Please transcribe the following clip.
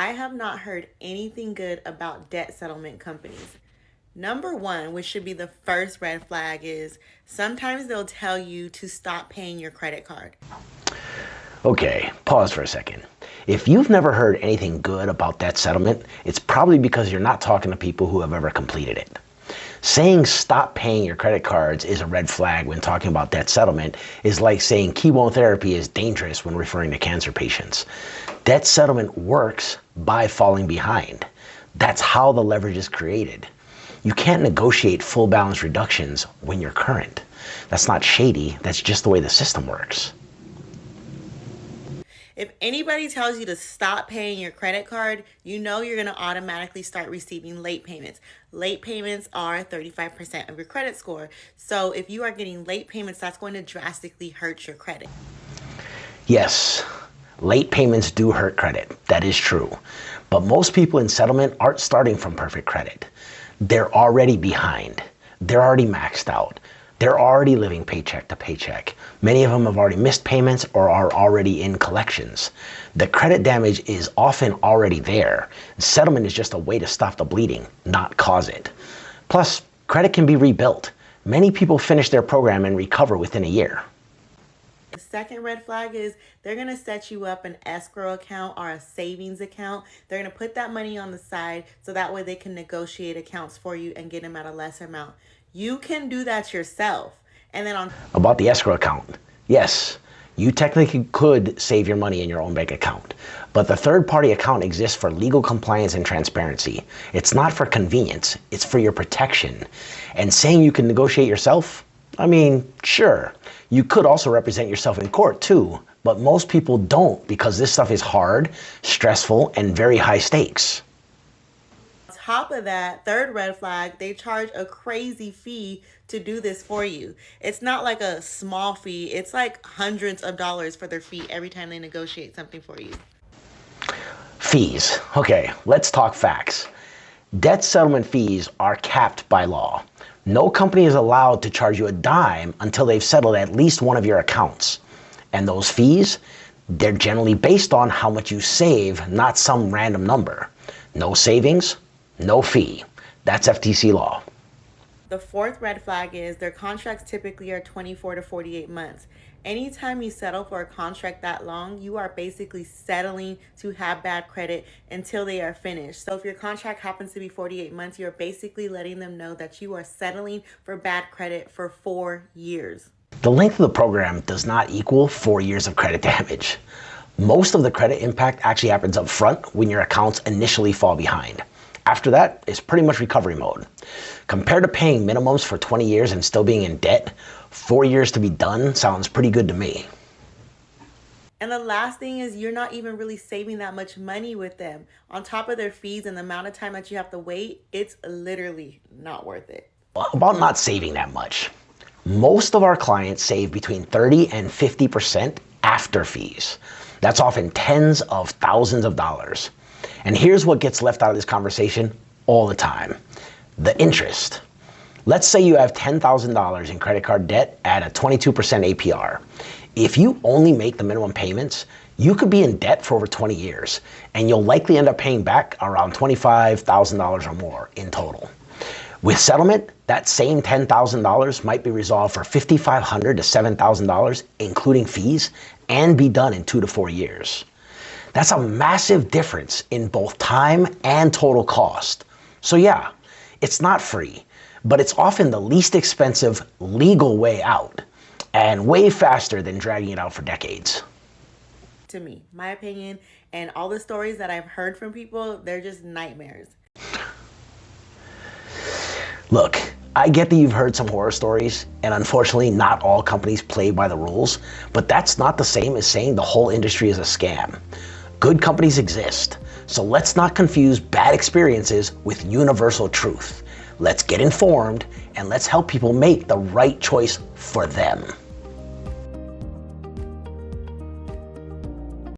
I have not heard anything good about debt settlement companies. Number one, which should be the first red flag, is sometimes they'll tell you to stop paying your credit card. Okay, pause for a second. If you've never heard anything good about debt settlement, it's probably because you're not talking to people who have ever completed it. Saying stop paying your credit cards is a red flag when talking about debt settlement is like saying chemotherapy is dangerous when referring to cancer patients. Debt settlement works by falling behind. That's how the leverage is created. You can't negotiate full balance reductions when you're current. That's not shady, that's just the way the system works. If anybody tells you to stop paying your credit card, you know you're going to automatically start receiving late payments. Late payments are 35% of your credit score. So if you are getting late payments, that's going to drastically hurt your credit. Yes, late payments do hurt credit. That is true. But most people in settlement aren't starting from perfect credit. They're already behind. They're already maxed out. They're already living paycheck to paycheck. Many of them have already missed payments or are already in collections. The credit damage is often already there. Settlement is just a way to stop the bleeding, not cause it. Plus, credit can be rebuilt. Many people finish their program and recover within a year. The second red flag is they're going to set you up an escrow account or a savings account. They're going to put that money on the side so that way they can negotiate accounts for you and get them at a lesser amount. You can do that yourself. And then about the escrow account, yes, you technically could save your money in your own bank account, but the third-party account exists for legal compliance and transparency. It's not for convenience, it's for your protection. And saying you can negotiate yourself, I mean, sure, you could also represent yourself in court too, but most people don't because this stuff is hard, stressful, and very high stakes. Top of that, third red flag, they charge a crazy fee to do this for you. It's not like a small fee. It's like hundreds of dollars for their fee every time they negotiate something for you. Fees. Okay, let's talk facts. Debt settlement fees are capped by law. No company is allowed to charge you a dime until they've settled at least one of your accounts. And those fees, they're generally based on how much you save, not some random number. No savings, no fee. That's FTC law. The fourth red flag is their contracts typically are 24 to 48 months. Anytime you settle for a contract that long, you are basically settling to have bad credit until they are finished. So if your contract happens to be 48 months, you're basically letting them know that you are settling for bad credit for 4 years. The length of the program does not equal 4 years of credit damage. Most of the credit impact actually happens up front when your accounts initially fall behind. After that, it's pretty much recovery mode. Compared to paying minimums for 20 years and still being in debt, 4 years to be done sounds pretty good to me. And the last thing is you're not even really saving that much money with them. On top of their fees and the amount of time that you have to wait, it's literally not worth it. About not saving that much. Most of our clients save between 30 and 50% after fees. That's often tens of thousands of dollars. And here's what gets left out of this conversation all the time: the interest. Let's say you have $10,000 in credit card debt at a 22% APR. If you only make the minimum payments, you could be in debt for over 20 years, and you'll likely end up paying back around $25,000 or more in total. With settlement, that same $10,000 might be resolved for $5,500 to $7,000, including fees, and be done in 2 to 4 years. That's a massive difference in both time and total cost. So yeah, it's not free, but it's often the least expensive legal way out, and way faster than dragging it out for decades. To me, my opinion, and all the stories that I've heard from people, they're just nightmares. Look, I get that you've heard some horror stories, and unfortunately not all companies play by the rules, but that's not the same as saying the whole industry is a scam. Good companies exist, so let's not confuse bad experiences with universal truth. Let's get informed, and let's help people make the right choice for them.